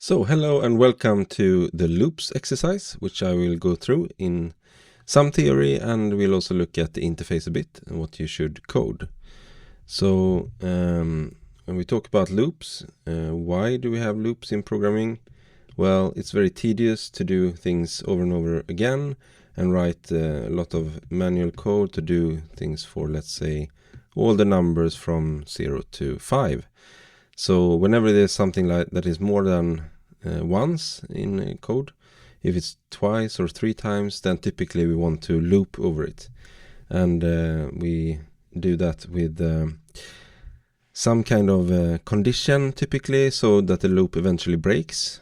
So hello and welcome to the loops exercise, which I will go through in some theory, and we'll also look at the interface a bit and what you should code. So when we talk about loops, why do we have loops in programming? Well, it's very tedious to do things over and over again and write a lot of manual code to do things for, let's say, all the numbers from 0 to 5. So whenever there's something like that is more than once in code, if it's twice or three times, then typically we want to loop over it. And we do that with some kind of condition typically, so that the loop eventually breaks.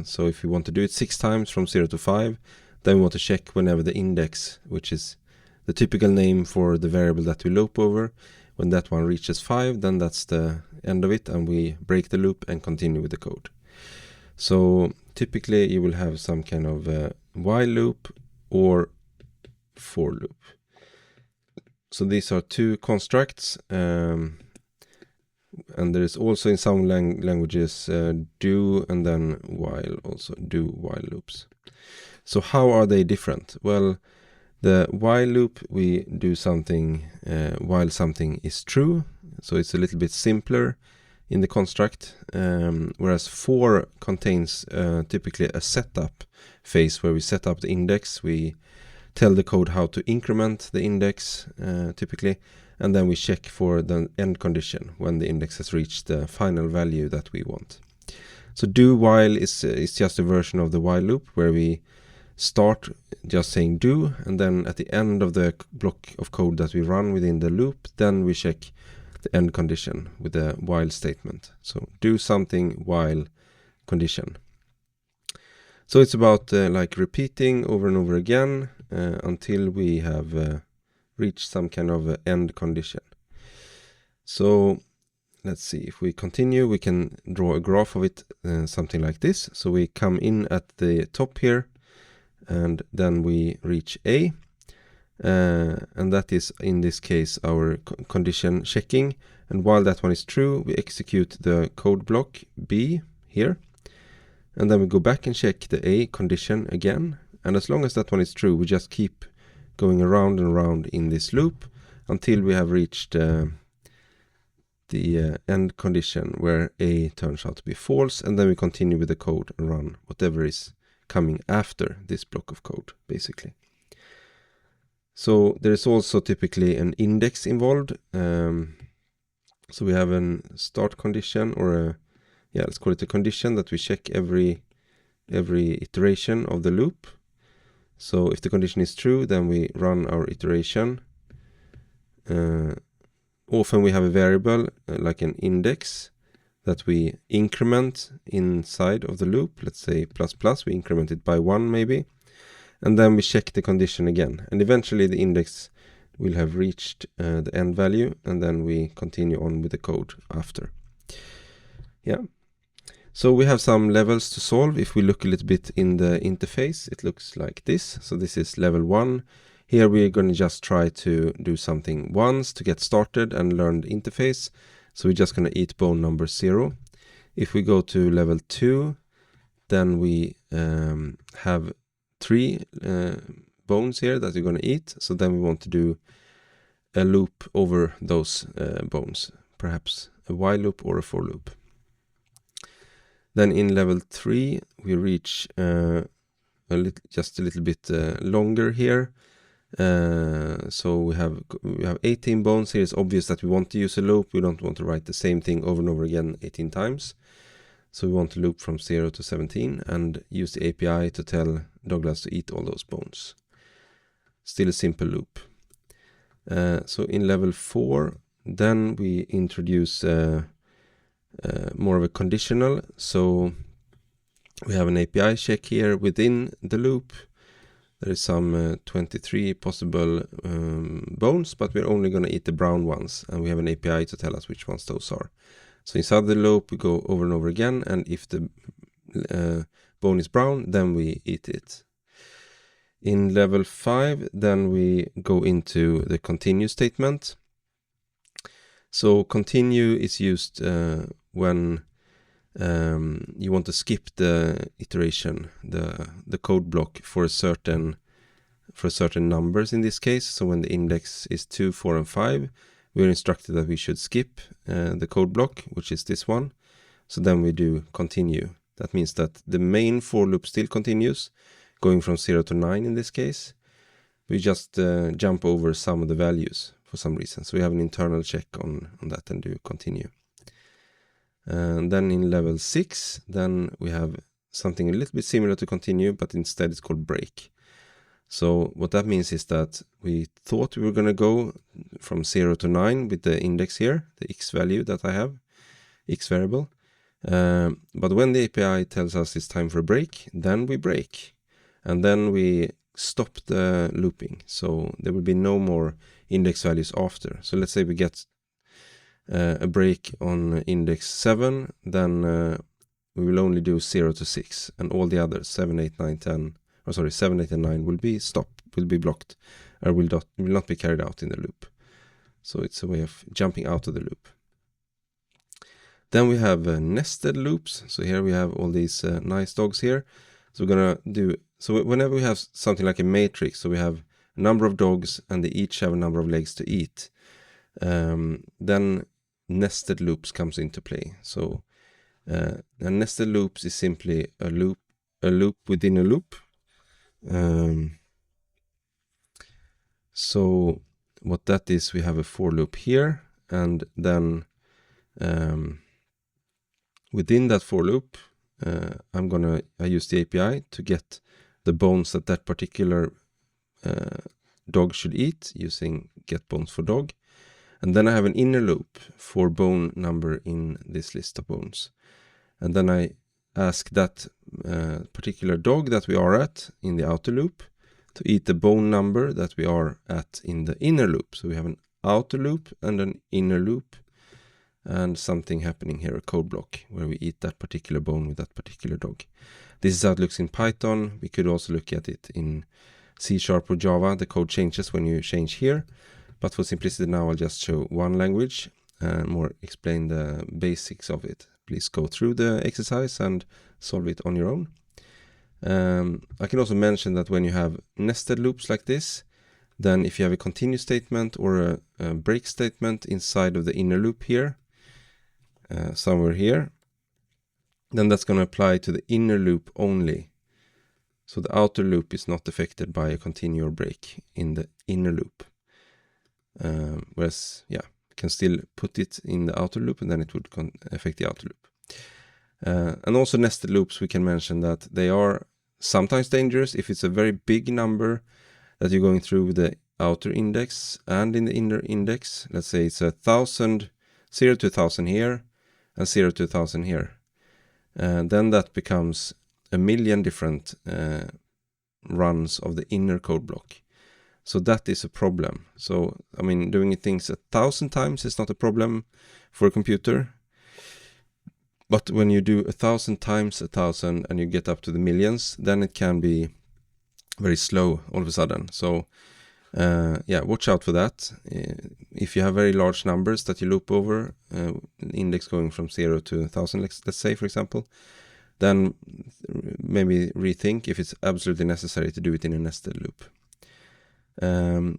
So if we want to do it 6 times from 0 to 5, then we want to check whenever the index, which is the typical name for the variable that we loop over, when that one reaches 5, then that's the end of it, and we break the loop and continue with the code. So typically you will have some kind of while loop or for loop. So these are two constructs, and there is also in some languages do and then while, also do while loops. So how are they different? Well, the while loop, we do something while something is true, so it's a little bit simpler in the construct, whereas for contains typically a setup phase where we set up the index, we tell the code how to increment the index typically, and then we check for the end condition when the index has reached the final value that we want. So do while is just a version of the while loop where we start just saying do, and then at the end of the block of code that we run within the loop, then we check the end condition with the while statement. So do something while condition. So it's about like repeating over and over again until we have reached some kind of end condition. So let's see, if we continue, we can draw a graph of it, something like this. So we come in at the top here, and then we reach A, and that is in this case our condition checking, and while that one is true, we execute the code block B here, and then we go back and check the A condition again, and as long as that one is true, we just keep going around and around in this loop until we have reached the end condition where A turns out to be false, and then we continue with the code and run whatever is coming after this block of code, basically. So there is also typically an index involved. So we have a start condition, or let's call it a condition that we check every iteration of the loop. So if the condition is true, then we run our iteration. Often we have a variable like an index that we increment inside of the loop. Let's say ++, we increment it by 1 maybe, and then we check the condition again, and eventually the index will have reached the end value, and then we continue on with the code after. So we have some levels to solve. If we look a little bit in the interface, it looks like this. So this is level 1. Here we're going to just try to do something once to get started and learn the interface. So we're just going to eat bone number 0. If we go to level 2, then we have 3 bones here that we're going to eat. So then we want to do a loop over those bones, perhaps a while loop or a for loop. Then in level 3, we reach just a little bit longer here. So we have 18 bones here. It's obvious that we want to use a loop. We don't want to write the same thing over and over again 18 times. So we want to loop from 0 to 17 and use the API to tell Douglas to eat all those bones. Still a simple loop. So in level 4, then we introduce more of a conditional. So we have an API check here within the loop. There is some 23 possible bones, but we're only going to eat the brown ones, and we have an API to tell us which ones those are. So inside the loop, we go over and over again, and if the bone is brown, then we eat it. In level 5, then we go into the continue statement. So continue is used when you want to skip the iteration, the code block for certain numbers in this case. So when the index is 2, 4, and 5, we're instructed that we should skip the code block, which is this one. So then we do continue. That means that the main for loop still continues, going from 0 to 9 in this case. We just jump over some of the values for some reason. So we have an internal check on that and do continue. And then in level 6, then we have something a little bit similar to continue, but instead it's called break. So what that means is that we thought we were going to go from 0 to 9 with the index here, the x value that I have, x variable. But when the API tells us it's time for a break, then we break. And then we stop the looping. So there will be no more index values after. So let's say we get a break on index 7, then we will only do 0 to 6. And all the others, 7, 8, 9, 10... 7, 8, and 9 will be stopped, will be blocked, or will not be carried out in the loop. So it's a way of jumping out of the loop. Then we have nested loops. So here we have all these nice dogs here. So we're gonna do, so whenever we have something like a matrix, so we have a number of dogs and they each have a number of legs to eat, then nested loops comes into play. So a nested loops is simply a loop within a loop. So what that is, we have a for loop here, and then within that for loop, I use the API to get the bones that particular dog should eat using get bones for dog. And then I have an inner loop for bone number in this list of bones. And then I ask that particular dog that we are at in the outer loop to eat the bone number that we are at in the inner loop. So we have an outer loop and an inner loop and something happening here, a code block, where we eat that particular bone with that particular dog. This is how it looks in Python. We could also look at it in C# or Java. The code changes when you change here. But for simplicity now, I'll just show one language and more explain the basics of it. Please go through the exercise and solve it on your own. I can also mention that when you have nested loops like this, then if you have a continue statement or a break statement inside of the inner loop here, somewhere here, then that's going to apply to the inner loop only. So the outer loop is not affected by a continue or break in the inner loop. Whereas, yeah, can still put it in the outer loop and then it would affect the outer loop. And also nested loops, we can mention that they are sometimes dangerous if it's a very big number that you're going through with the outer index and in the inner index. Let's say it's 1,000, 0 to 1,000 here and 0 to 1,000 here. Then that becomes a million different runs of the inner code block. So that is a problem. So, I mean, doing things 1,000 times is not a problem for a computer. But when you do 1,000 times 1,000 and you get up to the millions, then it can be very slow all of a sudden. So, yeah, watch out for that. If you have very large numbers that you loop over, index going from 0 to 1,000, let's say, for example, then maybe rethink if it's absolutely necessary to do it in a nested loop.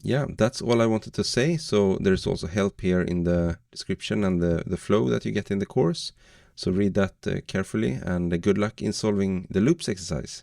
Yeah, that's all I wanted to say. So there's also help here in the description and the flow that you get in the course. So read that carefully, and good luck in solving the loops exercise.